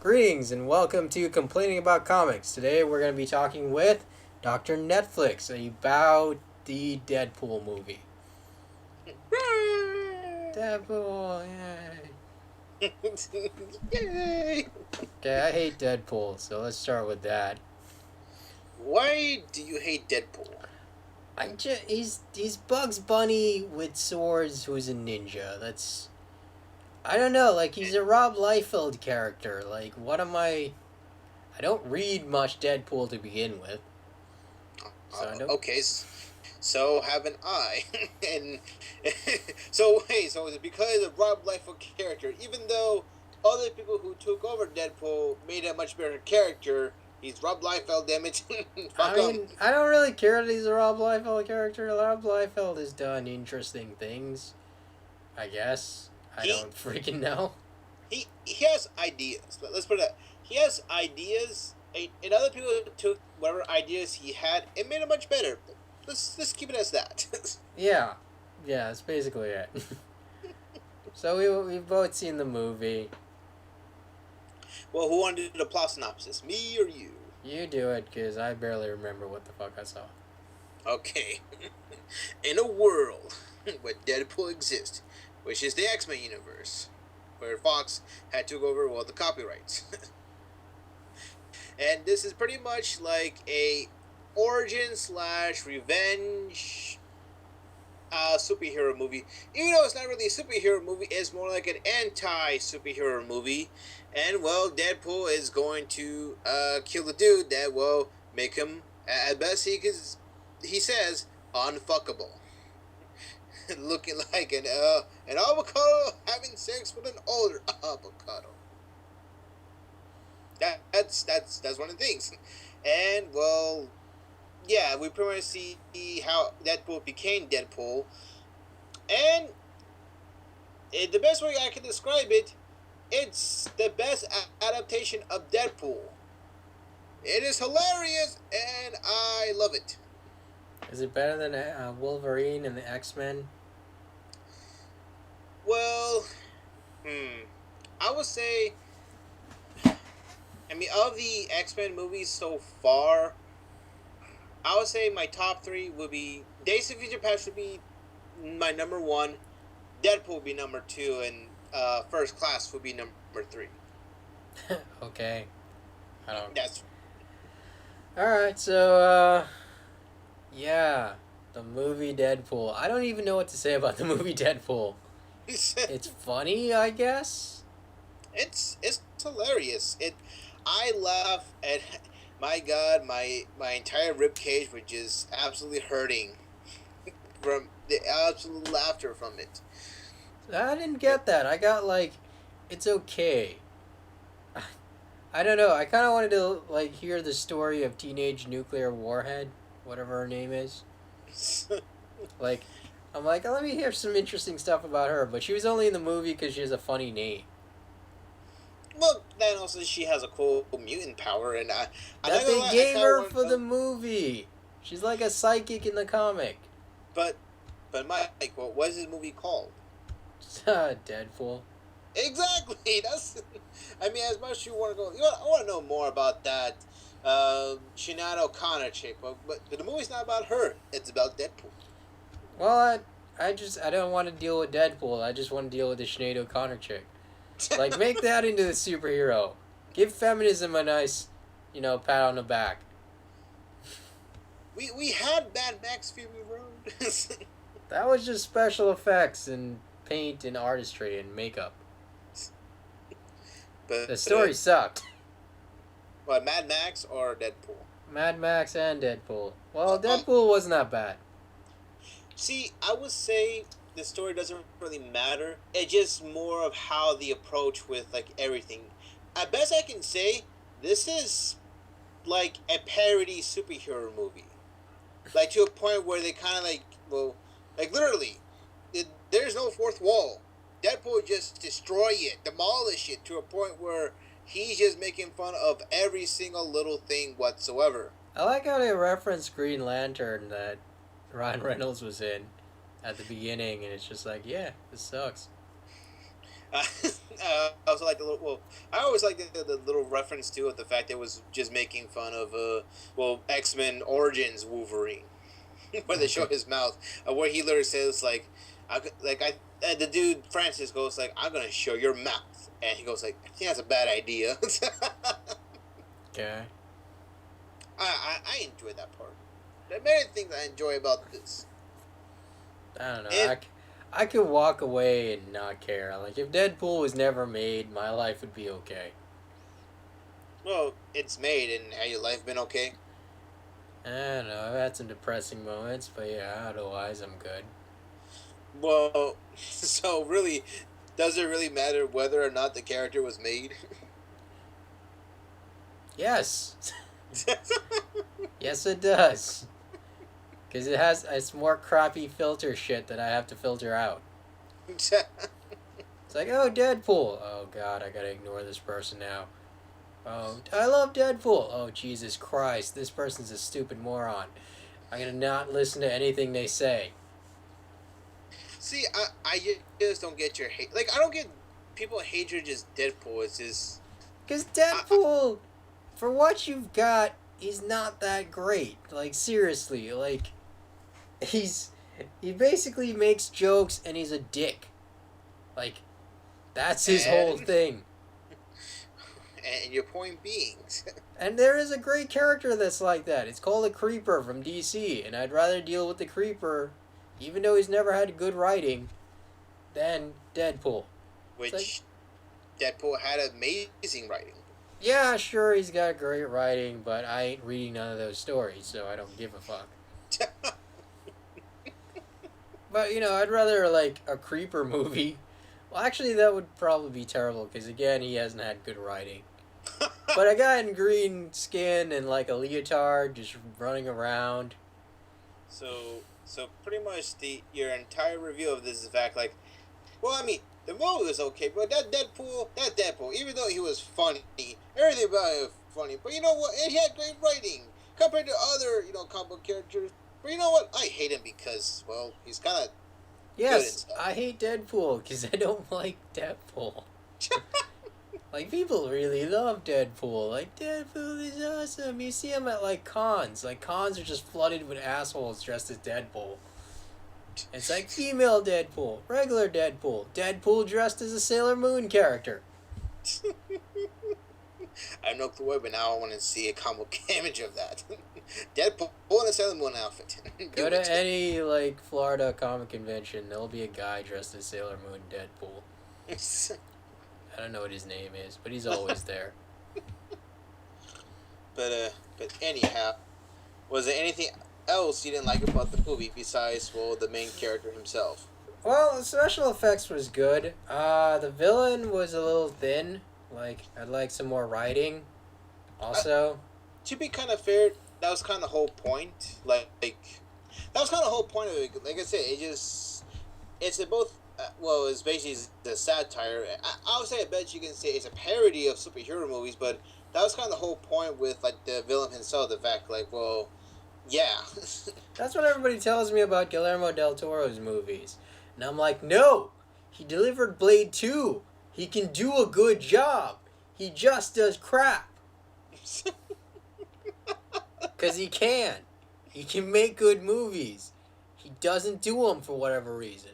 Greetings and welcome to Complaining About Comics. Today we're going to be talking with Dr. Netflix about the Deadpool movie. Deadpool, yay. Yay! Okay, I hate Deadpool, so let's start with that. Why do you hate Deadpool? He's Bugs Bunny with swords who's a ninja. I don't know, he's a Rob Liefeld character. I don't read much Deadpool to begin with. So I don't... Okay, so haven't I. And so is it because of Rob Liefeld character? Even though other people who took over Deadpool made a much better character, he's Rob Liefeld, damn it. I mean, I don't really care that he's a Rob Liefeld character. Rob Liefeld has done interesting things, I guess. I don't freaking know. He has ideas. Let's put it that. He has ideas, and other people took whatever ideas he had and made it much better. Let's keep it as that. Yeah, that's basically it. So we've both seen the movie. Well, who wanted to do the plot synopsis, me or you? You do it, because I barely remember what the fuck I saw. Okay. In a world where Deadpool exists, which is the X-Men universe, where Fox had took over all the copyrights. And this is pretty much like a origin/revenge superhero movie. Even though it's not really a superhero movie, it's more like an anti-superhero movie. And, well, Deadpool is going to kill the dude that will make him, at best he says, unfuckable. Looking like an avocado having sex with an older avocado. That's one of the things. And, well, yeah, we pretty much see how Deadpool became Deadpool. And the best way I can describe it, it's the best adaptation of Deadpool. It is hilarious, and I love it. Is it better than Wolverine and the X-Men? Well, I would say, I mean, of the X-Men movies so far, I would say my top three would be Days of Future Past would be my number one, Deadpool would be number two, and First Class would be number three. Okay. I don't... That's... Alright, so, yeah, the movie Deadpool. I don't even know what to say about the movie Deadpool. It's funny, I guess. It's hilarious. I laugh at, my God, my entire ribcage was just absolutely hurting from the absolute laughter from it. I didn't get that. I got it's okay. I don't know. I kind of wanted to hear the story of Teenage Nuclear Warhead, whatever her name is. I'm like, oh, let me hear some interesting stuff about her. But she was only in the movie because she has a funny name. Well, then also she has a cool mutant power, and that they gave her for the movie. She's like a psychic in the comic. But Mike, what is this movie called? Deadpool. Exactly. That's. I mean, as much as you want to go, I want to know more about that Sinead O'Connor chick, but the movie's not about her. It's about Deadpool. Well, I don't want to deal with Deadpool. I just want to deal with the Sinead O'Connor chick. Make that into the superhero. Give feminism a nice, pat on the back. We had Mad Max Fury Road. That was just special effects and paint and artistry and makeup. But the story sucked. What, Mad Max or Deadpool? Mad Max and Deadpool. Well, Deadpool wasn't that bad. See, I would say the story doesn't really matter. It's just more of how the approach with everything. At best I can say this is like a parody superhero movie. To a point where they kind of literally, there's no fourth wall. Deadpool just destroy it, demolish it to a point where he's just making fun of every single little thing whatsoever. I like how they reference Green Lantern that Ryan Reynolds was in at the beginning, and it's just yeah, this sucks. I also like the little. Well, I always like the little reference too of the fact that it was just making fun of X-Men Origins Wolverine, where they show Okay. his mouth, where he literally says the dude Francis goes like, "I'm gonna show your mouth," and he goes like, "I think that's a bad idea." Okay. I enjoy that part. There are many things I enjoy about this. I don't know. And I could walk away and not care. Like if Deadpool was never made, my life would be okay. well, it's made, and has your life been okay? I don't know. I've had some depressing moments, but yeah, otherwise I'm good. Well, so really, does it really matter whether or not the character was made? Yes. Yes, it does. Because it's more crappy filter shit that I have to filter out. It's like, oh, Deadpool. Oh, God, I gotta ignore this person now. Oh, I love Deadpool. Oh, Jesus Christ, this person's a stupid moron. I'm gonna not listen to anything they say. See, I just don't get your hate. Like, I don't get people hatred just Deadpool. It's just Because I, Deadpool, for what you've got, he's not that great. Like, seriously, like, he's. He basically makes jokes and he's a dick. Like, that's his whole and thing. and your point being, And there is a great character that's like that. It's called a Creeper from DC, and I'd rather deal with the Creeper, even though he's never had good writing, than Deadpool. It's like, which Deadpool had amazing writing. yeah, sure, he's got great writing, but I ain't reading none of those stories, so I don't give a fuck. But, you know, I'd rather, like, a Creeper movie. Well, actually, that would probably be terrible, because, again, he hasn't had good writing. But a guy in green skin and, like, a leotard just running around. So pretty much the your entire review of this is the fact like, well, I mean, the movie was okay, but that Deadpool, even though he was funny, everything about it was funny. But you know what? And he had great writing compared to other comic book characters. But you know what? I hate him because well, he's kind of good and Yes, stuff. I hate Deadpool, because I don't like Deadpool. Like, people really love Deadpool. Like, Deadpool is awesome. You see him at, like, cons. Like, cons are just flooded with assholes dressed as Deadpool. It's like female Deadpool, regular Deadpool, Deadpool dressed as a Sailor Moon character. I have no clue, but now I want to see a comic image of that. Deadpool in a Sailor Moon outfit. Go Do to it. any, like, Florida comic convention, there'll be a guy dressed as Sailor Moon Deadpool. I don't know what his name is, but he's always there. But anyhow, was there anything else you didn't like about the movie besides well the main character himself? Well, the special effects was good. The villain was a little thin. Like, I'd like some more writing. Uh, Also, to be kind of fair, that was kind of the whole point. Like that was kind of the whole point of it. Like I said, it's a both. Well, it's basically the satire. I would say I bet you can say it's a parody of superhero movies, but that was kind of the whole point with like the villain himself. The fact, like, well, yeah, that's what everybody tells me about Guillermo del Toro's movies. And I'm like, no! He delivered Blade 2. He can do a good job. He just does crap. Because he can. He can make good movies. He doesn't do them for whatever reason.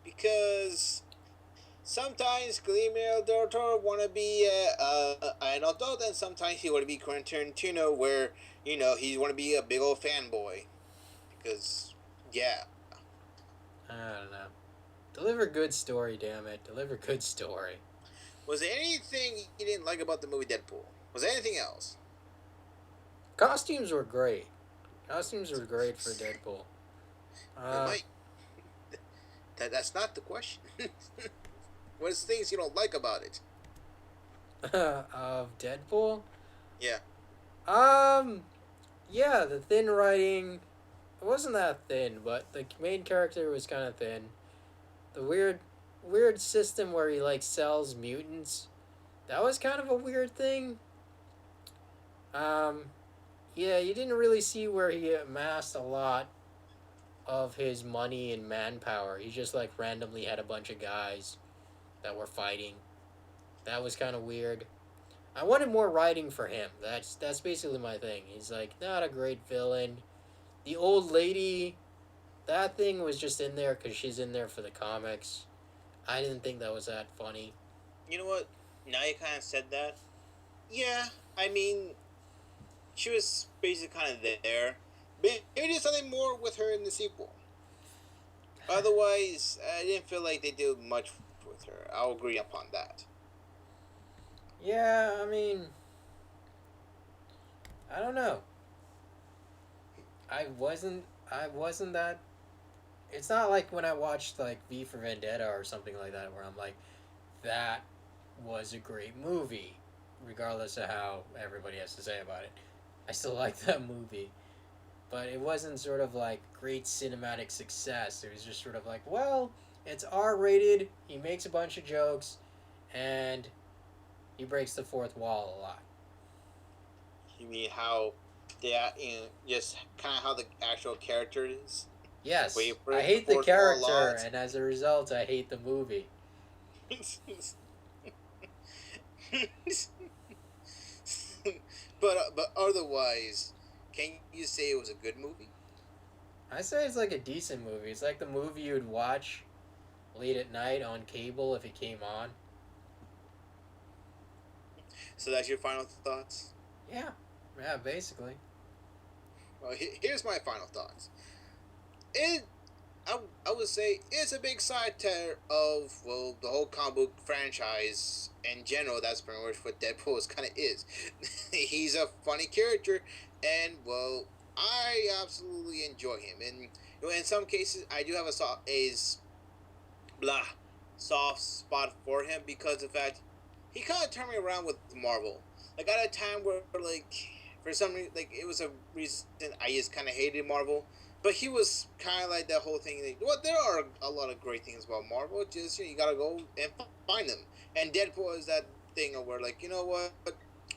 because sometimes Guillermo del Toro want to be an adult, and sometimes he want to be Quentin Tarantino, where he want to be a big old fanboy. Because yeah, I don't know. Deliver good story, damn it. Deliver good story. was there anything you didn't like about the movie Deadpool? Was there anything else? Costumes were great. Costumes were great for Deadpool. It Uh, might that's not the question. What's things you don't like about it? of Deadpool? Yeah. Um, yeah, the thin writing. It wasn't that thin, but the main character was kind of thin. The weird system where he like sells mutants. That was kind of a weird thing. Um, yeah, you didn't really see where he amassed a lot of his money and manpower. He just like randomly had a bunch of guys that were fighting. That was kind of weird. I wanted more writing for him. That's basically my thing. He's like not a great villain. The old lady, that thing was just in there because she's in there for the comics. I didn't think that was that funny. You know what? Now you kind of said that. Yeah, I mean, she was basically kind of there. Maybe there's something more with her in the sequel. Otherwise, I didn't feel like they did much with her. I'll agree upon that. Yeah, I mean, I don't know. I wasn't that. It's not like when I watched like V for Vendetta or something like that, where I'm like, that was a great movie, regardless of how everybody has to say about it. I still like that movie, but it wasn't sort of like great cinematic success. It was just sort of like, well, it's R rated. He makes a bunch of jokes, and he breaks the fourth wall a lot. You mean how just kind of how the actual character is? Where you Yes, I break the hate the fourth wall a character, lot. and as a result, I hate the movie. But otherwise, can you say it was a good movie? I say it's like a decent movie. It's like the movie you'd watch late at night on cable if it came on. So that's your final thoughts. Yeah, yeah, basically. Well, here's my final thoughts. It I would say it's a big satire of the whole comic book franchise in general. That's pretty much what Deadpool kind of is. He's a funny character, and I absolutely enjoy him. And in some cases, I do have blah soft spot for him because of the fact he kind of turned me around with Marvel. Like at a time where for some reason it was a reason I just kind of hated Marvel. But he was kind of like that whole thing. Like, well, there are a lot of great things about Marvel. Just you gotta go and find them. And Deadpool is that thing where like, you know what?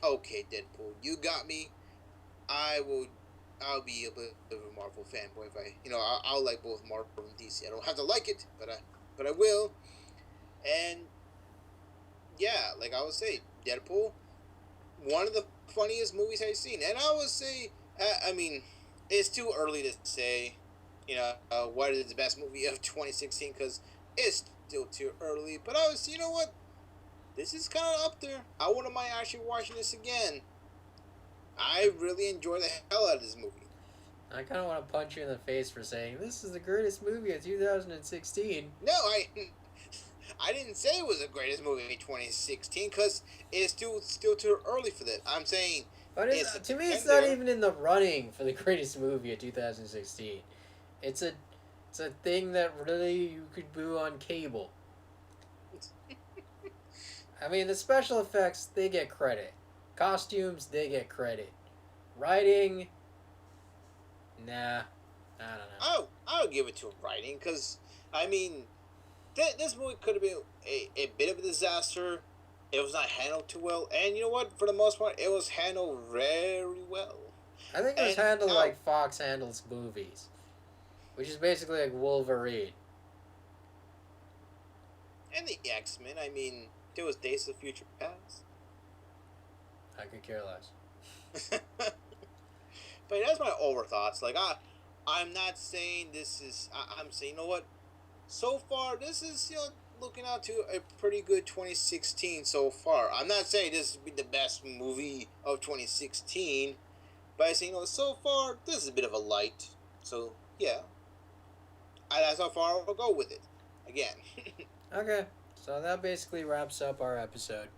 Okay, Deadpool, you got me. I will. I'll be a bit of a Marvel fanboy if I'll like both Marvel and DC. I don't have to like it, but I will. And yeah, like I would say, Deadpool, one of the funniest movies I've seen. And I would say, I mean, it's too early to say, what is the best movie of 2016 because it's still too early. But I was, you know what? This is kind of up there. I wouldn't mind actually watching this again. I really enjoy the hell out of this movie. I kind of want to punch you in the face for saying this is the greatest movie of 2016. No, I didn't say it was the greatest movie in 2016 because it's still too early for that. I'm saying But it's a to me, it's not contender. even in the running for the greatest movie of 2016. It's a it's a thing that really you could boo on cable. I mean, the special effects, they get credit. Costumes, they get credit. Writing, nah, I don't know. I'll give it to writing because I mean this movie could have been a bit of a disaster. It was not handled too well, and you know what? For the most part, it was handled very well. I think it was And handled like Fox handles movies, which is basically like Wolverine. and the X Men. I mean, there was Days of Future Past. I could care less. But that's my over thoughts. Like I'm not saying this is. I'm saying, you know what? So far, this is looking out to a pretty good 2016 so far. I'm not saying this would be the best movie of 2016, but I say so far this is a bit of a light. So yeah, that's how far I'll go with it. Again. Okay, so that basically wraps up our episode.